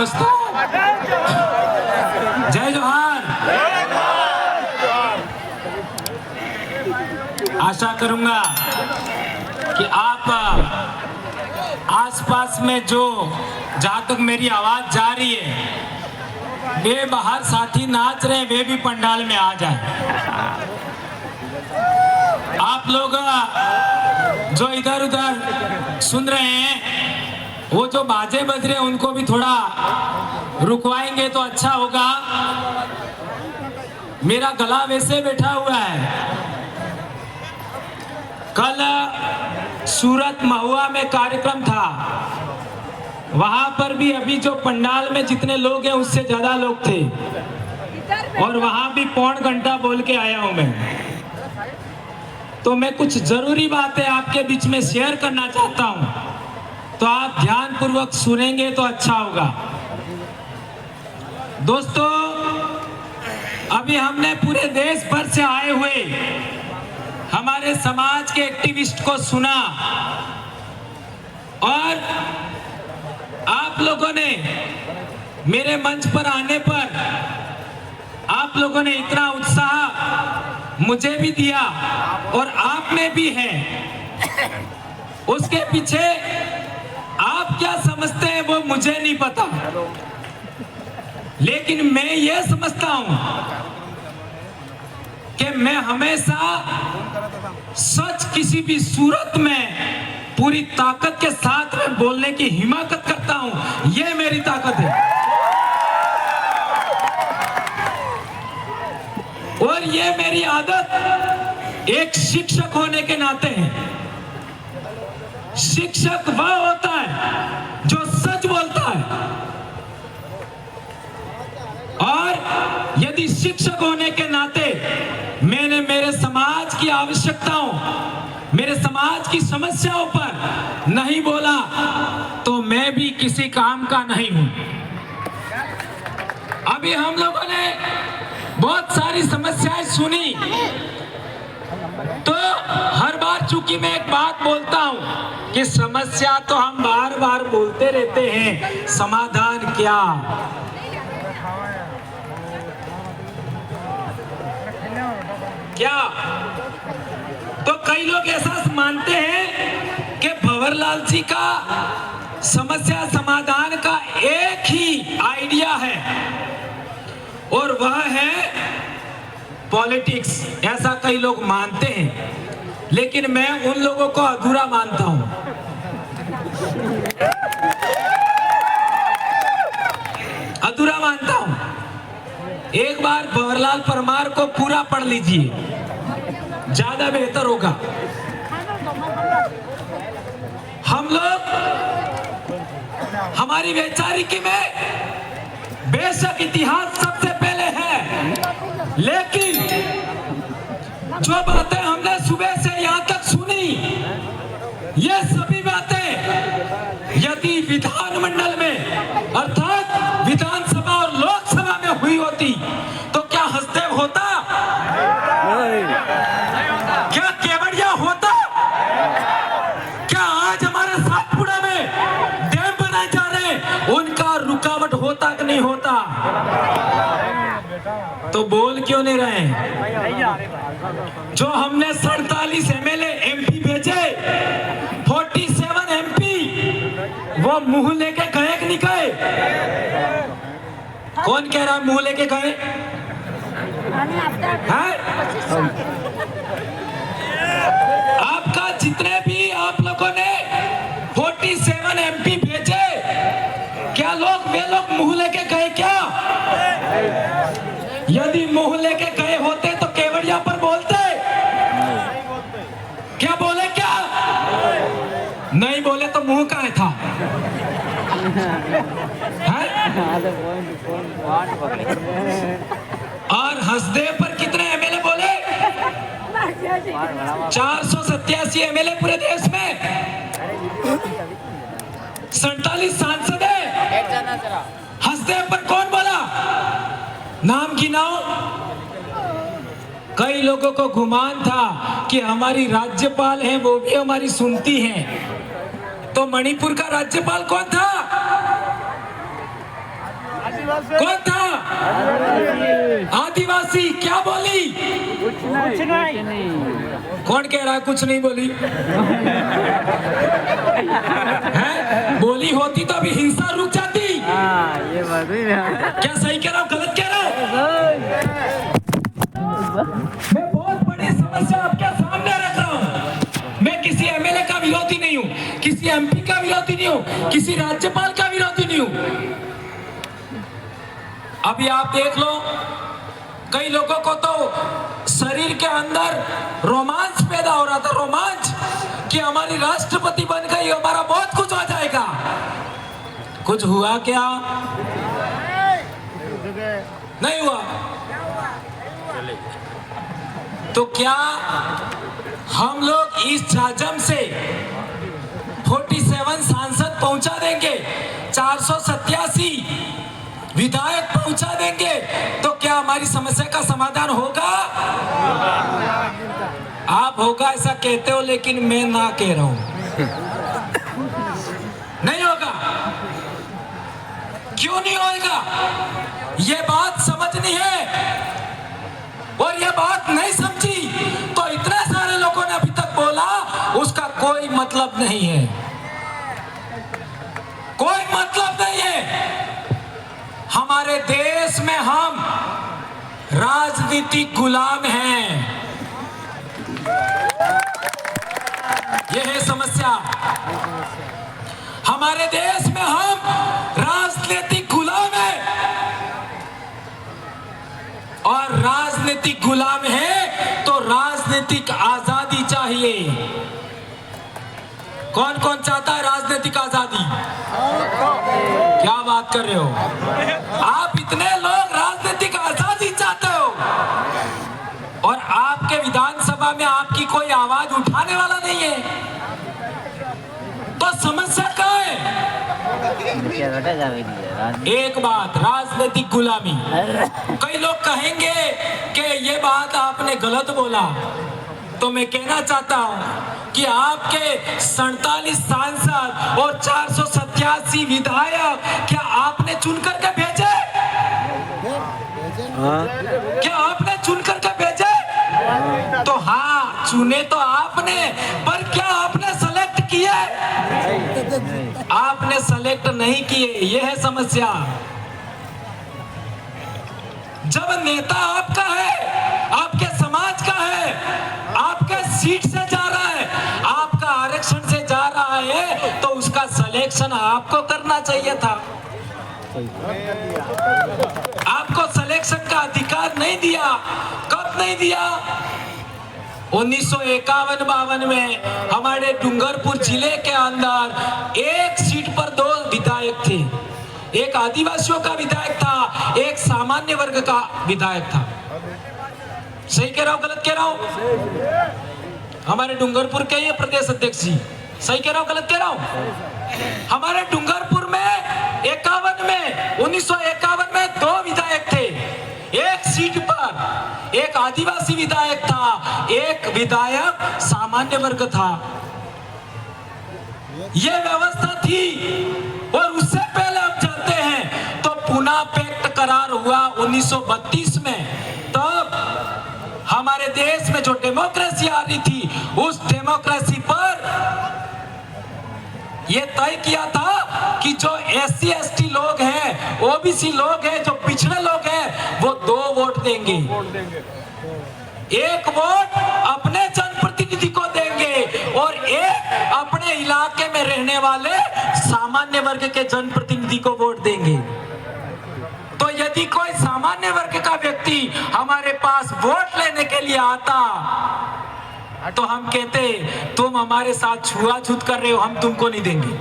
दोस्तों, जय जोहार। आशा करूंगा कि आप आसपास में जो जहां तक मेरी आवाज जा रही है, वे बाहर साथी नाच रहे हैं, वे भी पंडाल में आ जाए। आप लोग जो इधर उधर सुन रहे हैं, वो जो बाजे बज रहे हैं उनको भी थोड़ा रुकवाएंगे तो अच्छा होगा। मेरा गला वैसे बैठा हुआ है। कल सूरत महुआ में कार्यक्रम था, वहां पर भी अभी जो पंडाल में जितने लोग हैं उससे ज्यादा लोग थे, और वहां भी पौन घंटा बोल के आया हूं मैं। तो मैं कुछ जरूरी बातें आपके बीच में शेयर करना चाहता हूं, तो आप ध्यान पूर्वक सुनेंगे तो अच्छा होगा। दोस्तों, अभी हमने पूरे देश भर से आए हुए हमारे समाज के एक्टिविस्ट को सुना, और आप लोगों ने मेरे मंच पर आने पर आप लोगों ने इतना उत्साह मुझे भी दिया और आप में भी है। उसके पीछे आप क्या समझते हैं वो मुझे नहीं पता, लेकिन मैं ये समझता हूं कि मैं हमेशा सच किसी भी सूरत में पूरी ताकत के साथ में बोलने की हिम्मत करता हूं। ये मेरी ताकत है, और ये मेरी आदत एक शिक्षक होने के नाते है। शिक्षक वह होता है जो सच बोलता है, और यदि शिक्षक होने के नाते मैंने मेरे समाज की आवश्यकताओं, मेरे समाज की समस्याओं पर नहीं बोला तो मैं भी किसी काम का नहीं हूं। अभी हम लोगों ने बहुत सारी समस्याएं सुनी, तो हर बार चूंकि मैं एक बात बोलता हूं कि समस्या तो हम बार बार बोलते रहते हैं, समाधान क्या। क्या तो कई लोग ऐसा मानते हैं कि भंवरलाल जी का समस्या समाधान का एक ही आइडिया है, और वह है पॉलिटिक्स। ऐसा कई लोग मानते हैं, लेकिन मैं उन लोगों को अधूरा मानता हूं। अधूरा मानता हूं। एक बार भंवरलाल परमार को पूरा पढ़ लीजिए, ज्यादा बेहतर होगा। हम लोग हमारी वैचारिकी में बेशक इतिहास सबसे पहले है, लेकिन जो बातें हमने सुबह से यहां तक सुनी, ये सभी बातें यदि विधानमंडल में अर्थात विधानसभा और लोकसभा में हुई होती तो क्या हसदेव होता? क्या केवड़िया होता? क्या आज हमारे सातपुड़ा में डैम बनाए जा रहे हैं, उनका रुकावट होता कि नहीं होता? तो बोल क्यों नहीं रहे? जो हमने 47 एमएलए एमपी भेजे, 47 एमपी, वो मुंह लेके गए कि नहीं गए? कौन कह रहा है मुंह लेके गए? आपका जितने भी आप लोगों ने 47 एमपी भेजे, क्या वे लोग मुंह लेके गए क्या? यदि मुंह लेके गए होते तो केवड़िया पर बोलते? क्या बोले? क्या नहीं बोले तो मुंह कहाँ था? और हसदेव पर कितने एमएलए बोले? 487 एमएलए पूरे देश में, 47 सांसद है। हसदेव पर कौन बोला? नाम गिनाओ। कई लोगों को गुमान था कि हमारी राज्यपाल है, वो भी हमारी सुनती हैं। तो मणिपुर का राज्यपाल कौन था? कौन था? आदिवासी। क्या बोली? कुछ नहीं। कौन कह रहा है कुछ नहीं बोली? है? बोली होती तो अभी हिंसा रुक जाती। ये बात भी क्या सही कह रहा हूँ, गलत कह रहा हूँ? मैं बहुत बड़ी समस्या आपके सामने रख रहा हूँ। मैं किसी एमएलए का विरोधी नहीं हूँ, किसी एमपी का विरोधी नहीं हूँ, किसी राज्यपाल का विरोधी नहीं हूँ। अभी आप देख लो, कई लोगों को तो शरीर के अंदर रोमांच पैदा हो रहा था, रोमांच कि हमारी राष्ट्रपति बन गई, हमारा बहुत कुछ हो जाएगा। कुछ हुआ क्या? नहीं हुआ। तो क्या हम लोग इस झाझम से 47 सांसद पहुंचा देंगे, 487 विधायक पहुंचा देंगे, तो क्या हमारी समस्या का समाधान होगा? आप होगा ऐसा कहते हो, लेकिन मैं ना कह रहा हूं, नहीं होगा। क्यों नहीं होगा? ये बात समझनी है, और ये बात नहीं समझी तो इतने सारे लोगों ने अभी तक बोला, उसका कोई मतलब नहीं है, कोई मतलब नहीं है। हमारे देश में हम राजनीतिक गुलाम हैं, यह है समस्या। हमारे देश में हम राजनीतिक गुलाम हैं, और राजनीतिक गुलाम है तो राजनीतिक आजादी चाहिए। कौन कौन चाहता है राजनीतिक आजादी? क्या बात कर रहे हो आप? इतने लोग राजनीतिक आजादी चाहते हो, और आपके विधानसभा में आपकी कोई आवाज उठाने वाला नहीं है, तो समस्या क्या है? एक बात, राजनीतिक गुलामी। कई लोग कहेंगे कि ये बात आपने गलत बोला, तो मैं कहना चाहता हूं कि आपके 47 सांसद और 487 विधायक क्या आपने चुन करके भेजे? क्या आपने चुन करके भेजे? तो हाँ, चुने तो आपने, पर क्या आपने सेलेक्ट किए? आपने सेलेक्ट नहीं किए, यह है समस्या। जब नेता आपका है, आपके समाज का है, आपके सीट से जा रहा है, आपका आरक्षण से जा रहा है, तो उसका सिलेक्शन आपको करना चाहिए था। आपको सिलेक्शन का अधिकार नहीं दिया। कब नहीं दिया? 1951-52 में हमारे डूंगरपुर जिले के अंदर एक सीट पर 2 विधायक थे, एक आदिवासियों का विधायक था, एक सामान्य वर्ग का विधायक था। सही कह रहा हूं, गलत कह रहा हूं? हमारे डूंगरपुर के ये प्रदेश अध्यक्ष जी, सही कह रहा हूं, गलत कह रहा हूं? हमारे डूंगरपुर में 1951 में 2 विधायक थे, एक सीट पर एक आदिवासी विधायक था, एक विधायक सामान्य वर्ग था। यह व्यवस्था थी। और उससे पहले हम जानते हैं तो पूना पैक्ट करार हुआ 1932 में। तब हमारे देश में जो डेमोक्रेसी आ रही थी, उस डेमोक्रेसी पर यह तय किया था कि जो SC/ST लोग हैं, OBC लोग हैं, जो पिछड़े लोग हैं, वो 2 वोट देंगे। एक वोट अपने जनप्रतिनिधि को देंगे और एक अपने इलाके में रहने वाले सामान्य वर्ग के जनप्रतिनिधि को वोट देंगे। तो यदि कोई सामान्य वर्ग का व्यक्ति हमारे पास वोट लेने के लिए आता, तो हम कहते तुम हमारे साथ छुआछूत कर रहे हो, हम तुमको नहीं देंगे।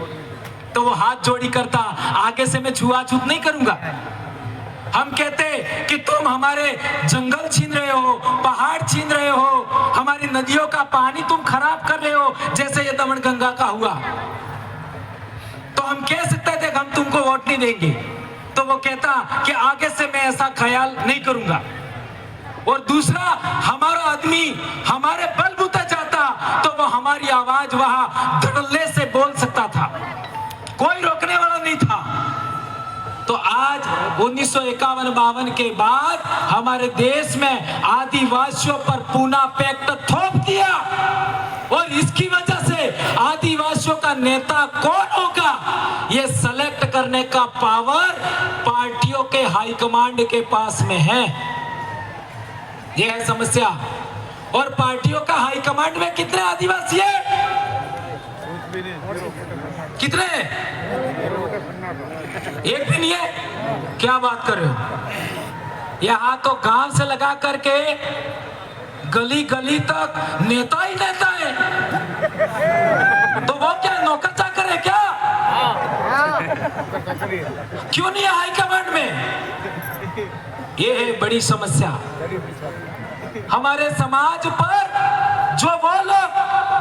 तो वो हाथ जोड़ी करता, आगे से मैं छुआछूत नहीं करूंगा। हम कहते कि तुम हमारे जंगल छीन रहे हो, पहाड़ छीन रहे हो, हमारी नदियों का पानी तुम खराब कर रहे हो, जैसे ये दमन गंगा का हुआ। तो हम कह सकते थे हम तुमको वोट नहीं देंगे। तो वो कहता कि आगे से मैं ऐसा ख्याल नहीं करूंगा। और दूसरा, हमारा आदमी हमारे बलबूते जाता तो वो हमारी आवाज वहां धड़ल्ले से बोल सकता था, कोई रोकने वाला नहीं था। तो आज 1951-52 के बाद हमारे देश में आदिवासियों पर पूना पैक्ट थोप दिया, और इसकी वजह से आदिवासियों का नेता कौन होगा ये सेलेक्ट करने का पावर पार्टियों के हाईकमांड के पास में है। ये है समस्या। और पार्टियों का हाईकमांड में कितने आदिवासी है? कितने? एक भी नहीं है। क्या बात कर रहे हो? यहाँ तो गांव से लगा करके गली गली तक नेता ही नेता है। तो वो क्या नौकर चाकर है क्या? क्यों नहीं है हाईकमांड में? ये है बड़ी समस्या। हमारे समाज पर जो वो लोग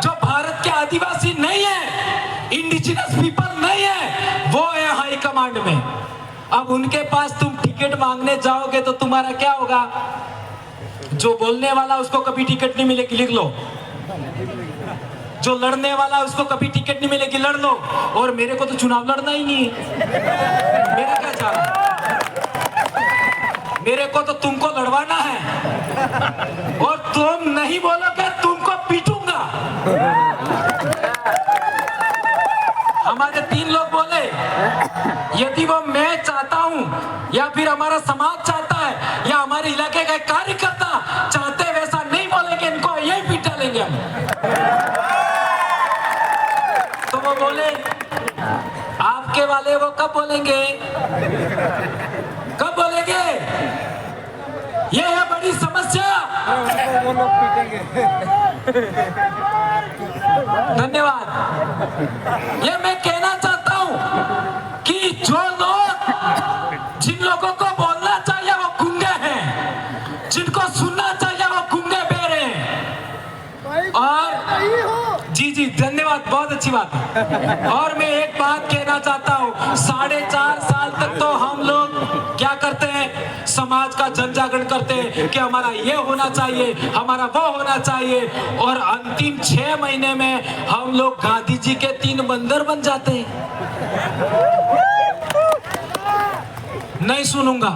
जो भारत के आदिवासी नहीं है, इंडिजिनस पीपल नहीं है, वो है हाई कमांड में। अब उनके पास तुम टिकट मांगने जाओगे तो तुम्हारा क्या होगा? जो बोलने वाला उसको कभी टिकट नहीं मिलेगी, लिख लो। जो लड़ने वाला उसको कभी टिकट नहीं मिलेगी, लड़ लो। और मेरे को तो चुनाव लड़ना ही नहीं है, मेरा क्या जा रहा है? मेरे को तो तुमको लड़वाना है, और तुम नहीं बोलोगे तुमको पीटूंगा। हमारे 3 लोग बोले, यदि वो मैं चाहता हूं या फिर हमारा समाज चाहता है या हमारे इलाके का कार्यकर्ता चाहते वैसा नहीं बोलेंगे, इनको यही पीटा लेंगे हम। तो वो बोले आपके वाले वो कब बोलेंगे? कब बोलेंगे? ये है बड़ी समस्या। धन्यवाद। ये मैं कहना चाहता हूं कि जो लोग, जिन लोगों को बोलना चाहिए वो गूंगे हैं, जिनको सुनना चाहिए वो गूंगे बहरे हैं। और जी धन्यवाद, बहुत अच्छी बात है। और मैं एक बात कहना चाहता हूँ, 4.5 साल तक तो हम लोग क्या करते हैं, समाज का जन जागरण करते हैं कि हमारा ये होना चाहिए, हमारा वो होना चाहिए, और अंतिम 6 महीने में हम लोग गांधी जी के 3 बंदर बन जाते हैं। नहीं सुनूंगा,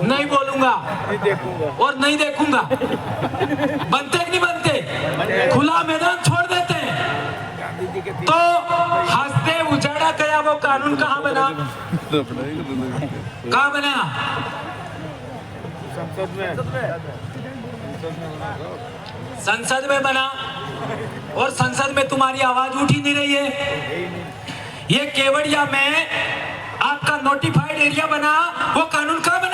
नहीं बोलूंगा और नहीं देखूंगा। बनते कि नहीं बनते? खुला मैदान छोड़ देते हैं। तो हंसते उजाड़ा गया वो कानून कहाँ बना? कहाँ बना? संसद में बना। और संसद में तुम्हारी आवाज उठ ही नहीं रही है। ये केवड़िया में आपका नोटिफाइड एरिया बना, वो कानून कहाँ बना?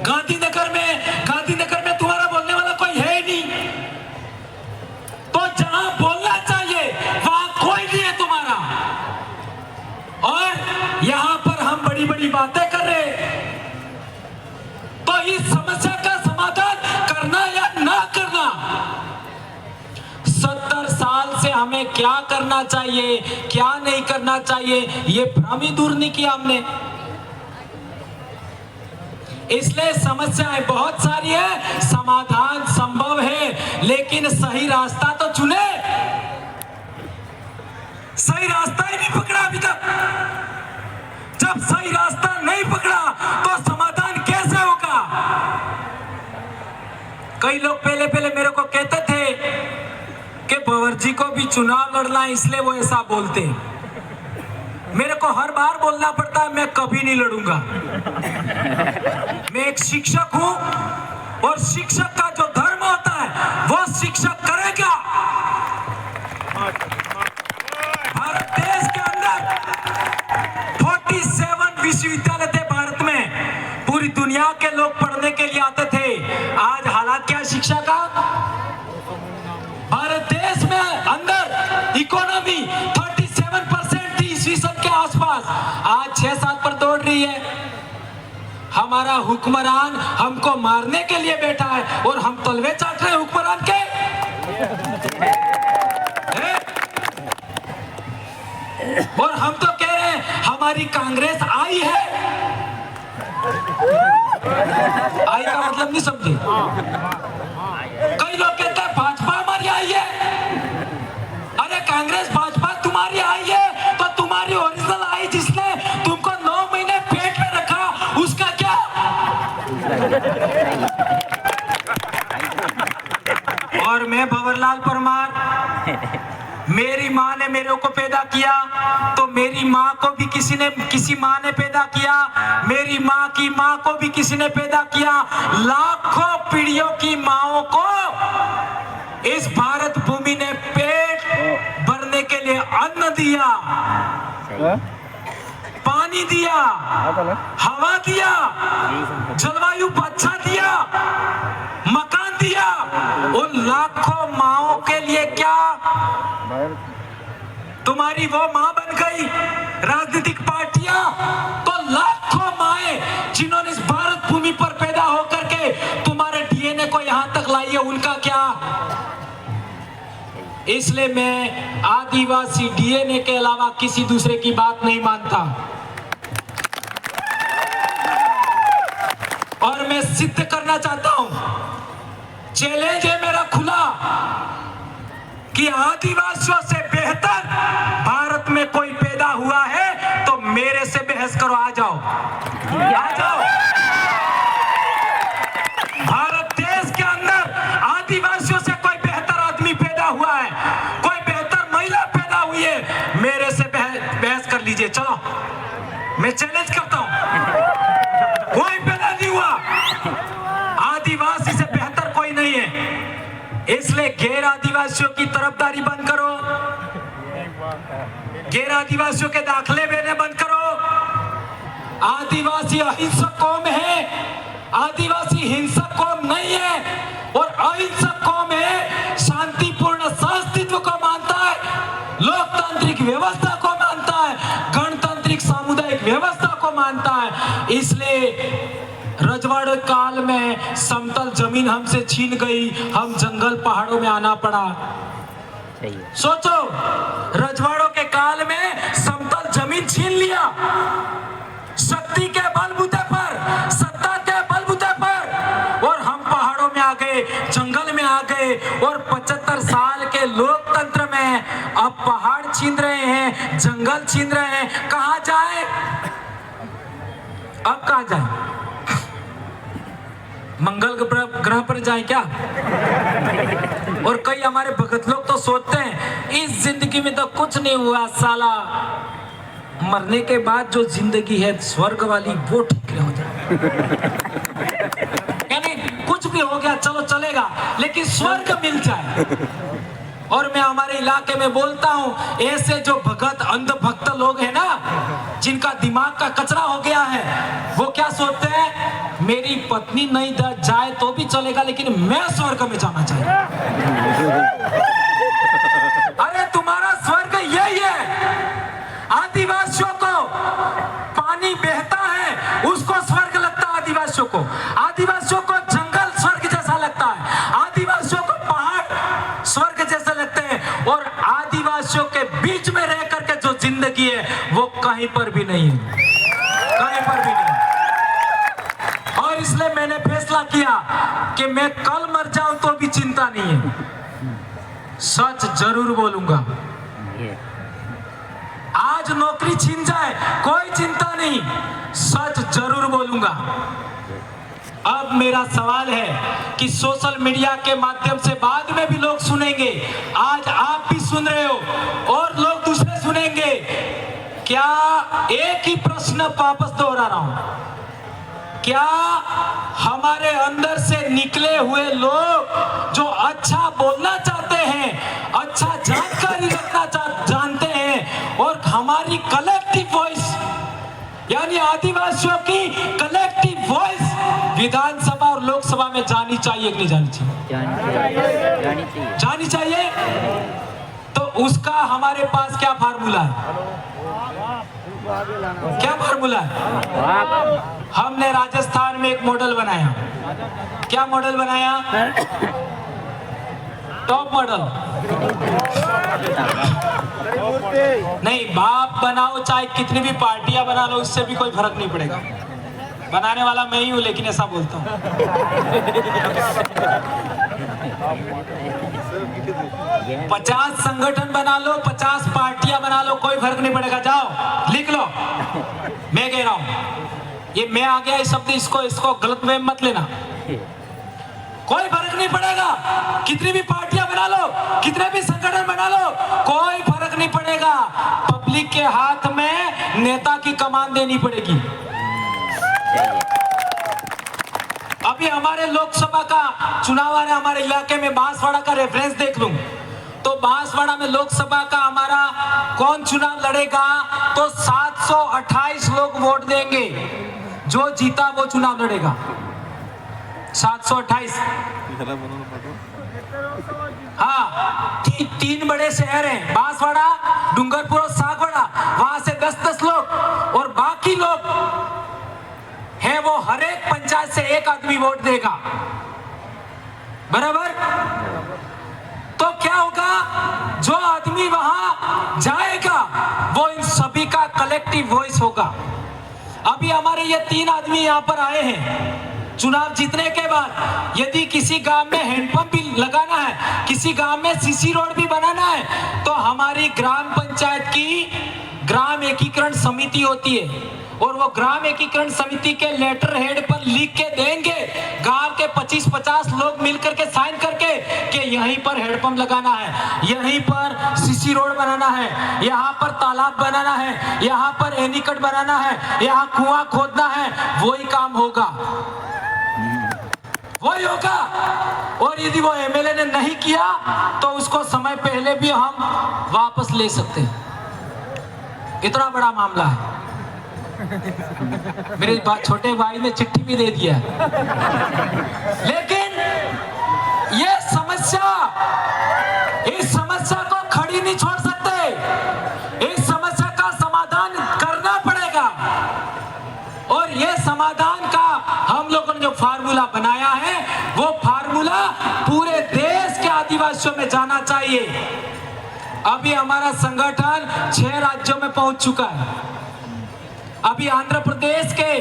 गांधीनगर में तुम्हारा बोलने वाला कोई है ही नहीं। तो जहां बोलना चाहिए वहां कोई नहीं है तुम्हारा। और यहां पर हम बड़ी बड़ी बातें कर रहे हैं। तो इस समस्या का समाधान करना या ना करना, 70 साल से हमें क्या करना चाहिए, क्या नहीं करना चाहिए, ये भ्रम ही दूर नहीं किया हमने। इसलिए समस्याएं बहुत सारी है, समाधान संभव है, लेकिन सही रास्ता तो चुने। सही रास्ता ही नहीं पकड़ा अभी तक। जब सही रास्ता नहीं पकड़ा तो समाधान कैसे होगा? कई लोग पहले मेरे को कहते थे कि भंवर जी को भी चुनाव लड़ना है, इसलिए वो ऐसा बोलते हैं। मेरे को हर बार बोलना पड़ता है मैं कभी नहीं लड़ूंगा। मैं एक शिक्षक हूं, और शिक्षक का जो धर्म होता है वो शिक्षक करेगा। भारत देश के अंदर 47 विश्वविद्यालय थे भारत में, पूरी दुनिया के लोग पढ़ने के लिए आते थे। आज हालात क्या है शिक्षा का? भारत देश में अंदर इकोनॉमी 37% थी ईस्वी सन के आसपास, आज 6-7 पर दौड़ रही है। हमारा हुक्मरान हमको मारने के लिए बैठा है और हम तलवे चाट रहे हैं हुक्मरान के। और हम तो कह रहे हैं हमारी कांग्रेस आई है। आई का मतलब नहीं समझे? कई लोग कहते हैं भाजपा हमारी आई है। अरे कांग्रेस भाजपा तुम्हारी आई है तो तुम्हारी ओरिजिनल आई जिसने मैं भंवरलाल परमार, मेरी माँ ने मेरे को पैदा किया तो मेरी माँ को भी किसी माँ ने पैदा किया, मेरी माँ की माँ को भी किसी ने पैदा किया। लाखों पीढ़ियों की माँओं को इस भारत भूमि ने पेट भरने के लिए अन्न दिया, पानी दिया, हवा दिया, जलवायु अच्छा दिया, मकान दिया। उन लाखों माँओं के लिए क्या तुम्हारी वो माँ बन गई राजनीतिक पार्टियां? तो लाखों माएं जिन्होंने इस भारत भूमि पर पैदा होकर के तुम्हारे डीएनए को यहां तक लाई है, उनका क्या? इसलिए मैं आदिवासी डीएनए के अलावा किसी दूसरे की बात नहीं मानता। और मैं सिद्ध करना चाहता हूं, चैलेंज है मेरा खुला कि आदिवासियों से बेहतर भारत में कोई पैदा हुआ है तो मेरे से बहस करो, आ जाओ, आ जाओ। भारत देश के अंदर आदिवासियों से कोई बेहतर आदमी पैदा हुआ है, कोई बेहतर महिला पैदा हुई है, मेरे से बहस कर लीजिए। चलो, मैं चैलेंज करता हूं, कोई पैदा नहीं हुआ, आदिवासी से बेहतर कोई नहीं है। इसलिए गैर आदिवासियों की तरफदारी बंद करो, गैर आदिवासियों के दाखले देने बंद करो। आदिवासी अहिंसक कौम है, आदिवासी हिंसक कौम नहीं है। और अहिंसक कौम है, शांतिपूर्ण सहअस्तित्व को मानता है, लोकतांत्रिक व्यवस्था को मानता है, गणतांत्रिक सामुदायिक व्यवस्था को मानता है। इसलिए रजवाड़े काल में समतल जमीन हमसे छीन गई, हम जंगल पहाड़ों में आना पड़ा। सोचो, रजवाड़ों के काल में समतल जमीन छीन लिया, शक्ति के बलबूते पर, सत्ता के बलबूते पर, और हम पहाड़ों में आ गए, जंगल में आ गए। और 75 साल के लोकतंत्र में अब पहाड़ छीन रहे हैं, जंगल छीन रहे हैं। कहां जाए? अब कहां जाए? मंगल ग्रह पर जाए क्या? और कई हमारे भगत लोग तो सोचते हैं इस जिंदगी में तो कुछ नहीं हुआ साला, मरने के बाद जो जिंदगी है स्वर्ग वाली वो ठीक हो जाए। यानी कुछ भी हो गया चलो चलेगा, लेकिन स्वर्ग मिल जाए। और मैं हमारे इलाके में बोलता हूं, ऐसे जो भगत अंधभक्त लोग हैं ना, जिनका दिमाग का कचरा हो गया है, वो क्या सोचते हैं, मेरी पत्नी नहीं जाए तो भी चलेगा लेकिन मैं स्वर्ग में जाना चाहिए। अरे तुम्हारा स्वर्ग यही है। आदिवासियों को पानी बहता है उसको स्वर्ग लगता है, आदिवासियों को, आदिवासियों को जंगल स्वर्ग जैसा लगता है, आदिवासियों को पहाड़ स्वर्ग जैसे लगते हैं। और आदिवासियों के बीच में रह करके जो जिंदगी है वो कहीं पर भी नहीं है, कहीं पर भी नहीं। और इसलिए मैंने फैसला किया कि मैं कल मर जाऊं तो भी चिंता नहीं है, सच जरूर बोलूंगा। आज नौकरी छीन जाए कोई चिंता नहीं, सच जरूर बोलूंगा। अब मेरा सवाल है कि सोशल मीडिया के माध्यम से बाद में भी लोग सुनेंगे, आज आप भी सुन रहे हो और लोग दूसरे सुनेंगे। क्या एक ही प्रश्न वापस दोहरा रहा हूं, क्या हमारे अंदर से निकले हुए लोग जो अच्छा बोलना चाहते हैं, अच्छा जानकारी रखना जानते हैं, और हमारी कलेक्टिव वॉइस यानी आदिवासियों की कलेक्टिव वॉइस विधानसभा और लोकसभा में जानी चाहिए कि नहीं जानी चाहिए? जानी चाहिए। तो उसका हमारे पास क्या फार्मूला है? क्या फार्मूला है? हमने राजस्थान में एक मॉडल बनाया। क्या मॉडल बनाया? टॉप मॉडल नहीं, बाप बनाओ चाहे कितनी भी पार्टियां बना लो, उससे भी कोई फर्क नहीं पड़ेगा। बनाने वाला मैं ही हूं, लेकिन ऐसा बोलता हूं। 50 संगठन बना लो, 50 पार्टियां बना लो, कोई फर्क नहीं पड़ेगा। जाओ लिख लो, मैं कह रहा हूं, ये मैं आ गया इस शब्द, इसको गलत में मत लेना। कोई फर्क नहीं पड़ेगा, कितनी भी पार्टियां बना लो, कितने भी संगठन बना लो, कोई फर्क नहीं पड़ेगा। पब्लिक के हाथ में नेता की कमान देनी पड़ेगी। अभी हमारे लोकसभा का चुनाव आ रहा है, हमारे इलाके में बांसवाड़ा का रेफरेंस देख लूं तो बांसवाड़ा में लोकसभा का हमारा कौन चुनाव लड़ेगा तो 728 लोग वोट देंगे। जो जीता वो चुनाव लड़ेगा। 728। हाँ, तीन बड़े शहर हैं, बांसवाड़ा, डूंगरपुर और सागवाड़ा। वहां से 10-10 लोग और बाकी लोग है वो हर एक पंचायत से एक आदमी वोट देगा। बराबर? तो क्या होगा, जो आदमी वहां जाएगा वो इन सभी का कलेक्टिव वॉइस होगा। अभी हमारे ये 3 आदमी यहाँ पर आए हैं चुनाव जीतने के बाद। यदि किसी गांव में हैंडपंप भी लगाना है, किसी गांव में सीसी रोड भी बनाना है, तो हमारी ग्राम पंचायत की ग्राम एकीकरण समिति होती है और वो ग्राम एकीकरण समिति के लेटर हेड पर लिख के देंगे, गांव के 25-50 लोग मिलकर के साइन करके कि यहीं पर हेडपंप लगाना है, यहीं पर सीसी रोड बनाना है, यहाँ पर तालाब बनाना है, यहाँ पर एनीकट बनाना है, यहाँ कुआं खोदना है। वही काम होगा, वही होगा। और यदि वो एमएलए ने नहीं किया तो उसको समय पहले भी हम वापस ले सकते हैं। इतना बड़ा मामला है। मेरे छोटे भाई ने चिट्ठी भी दे दिया। लेकिन ये समस्या, इस समस्या को खड़ी नहीं छोड़ सकते। इस समस्या का समाधान करना पड़ेगा और ये समाधान का हम लोगों ने जो फार्मूला बनाया है वो फार्मूला पूरे देश के आदिवासियों में जाना चाहिए। अभी हमारा संगठन 6 राज्यों में पहुंच चुका है। अभी आंध्र प्रदेश के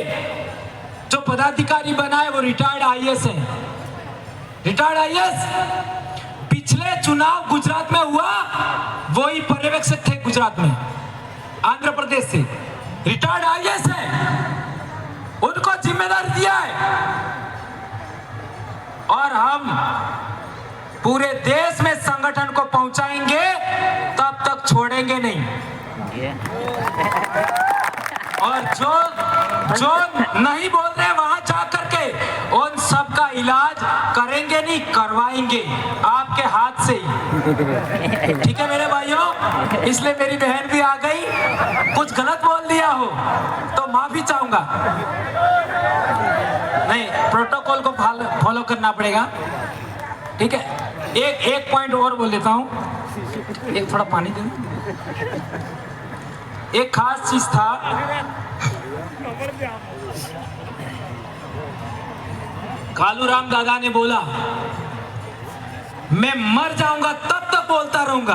जो पदाधिकारी बनाए वो रिटायर्ड आईएएस हैं। रिटायर्ड आईएएस पिछले चुनाव गुजरात में हुआ, वही पर्यवेक्षक थे गुजरात में, आंध्र प्रदेश से रिटायर्ड आईएएस हैं, उनको जिम्मेदारी दिया है। और हम पूरे देश में संगठन को पहुंचाएंगे, तब तक छोड़ेंगे नहीं। और जो नहीं बोल रहे वहां जा करके उन सब का इलाज करेंगे नहीं, करवाएंगे आपके हाथ से ही। ठीक है मेरे भाइयों, इसलिए मेरी बहन भी आ गई। कुछ गलत बोल दिया हो तो माफी चाहूंगा। नहीं, प्रोटोकॉल को फॉलो करना पड़ेगा। ठीक है, एक पॉइंट और बोल देता हूं। एक थोड़ा पानी दे। एक खास चीज था, कालूराम दादा ने बोला मैं मर जाऊंगा तब तक बोलता रहूंगा।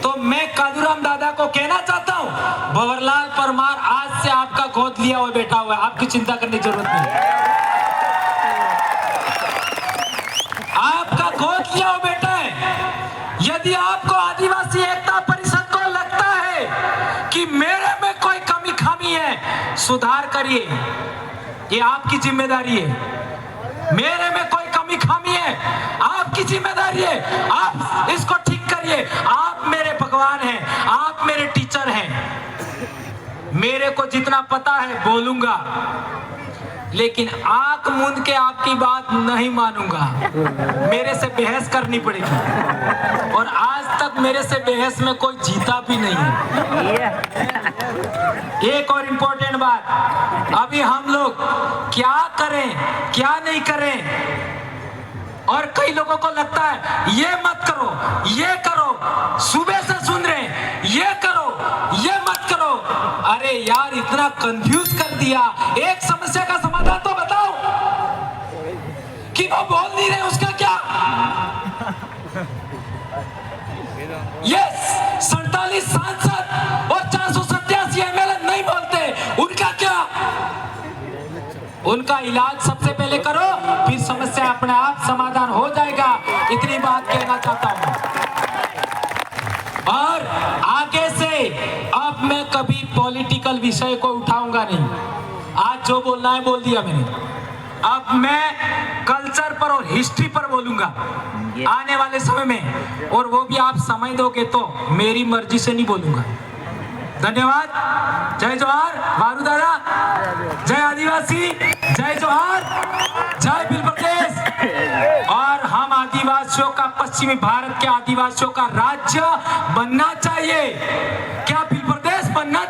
तो मैं कालूराम दादा को कहना चाहता हूं, भंवरलाल परमार आज से आपका गोद लिया हुआ बैठा हुआ है, आपकी चिंता करने की जरूरत नहीं। आपका गोद लिया हुआ बैठा है। यदि आपको आदिवासी एकता परिषद को लगता है कि मेरे में कोई कमी खामी है, सुधार करिए, ये आपकी जिम्मेदारी है। मेरे में कोई कमी खामी है, आपकी जिम्मेदारी है, आप इसको ठीक करिए। आप मेरे भगवान हैं, आप मेरे टीचर हैं। मेरे को जितना पता है बोलूंगा, लेकिन आंख मूंद के आपकी बात नहीं मानूंगा। मेरे से बहस करनी पड़ेगी और आज तक मेरे से बहस में कोई जीता भी नहीं है। एक और इम्पोर्टेंट बात, अभी हम लोग क्या करें क्या नहीं करें, और कई लोगों को लगता है ये मत करो, ये करो, सुबह से सुन रहे हैं ये करो, ये मत करो। अरे यार, इतना कंफ्यूज कर दिया। एक समस्या का समाधान तो बताओ कि वो बोल नहीं रहे, उसका क्या? यस, 47 सांसद और 487 एमएलए नहीं बोलते, उनका क्या? उनका इलाज सबसे पहले करो, फिर समस्या अपने आप समाधान हो जाएगा। इतनी बात कहना चाहता हूं। और आगे से अब मैं कभी पॉलिटिकल विषय को उठाऊंगा नहीं। आज जो बोलना है बोल दिया मैंने। अब मैं कल कल्चर पर और हिस्ट्री पर बोलूंगा आने वाले समय में, और वो भी आप समय दोगे तो, मेरी मर्जी से नहीं बोलूंगा। धन्यवाद। जय जोहार वारू दादा, जय आदिवासी, जय जोहार, जय भील प्रदेश। और हम आदिवासियों का, पश्चिमी भारत के आदिवासियों का राज्य बनना चाहिए। क्या भील प्रदेश बनना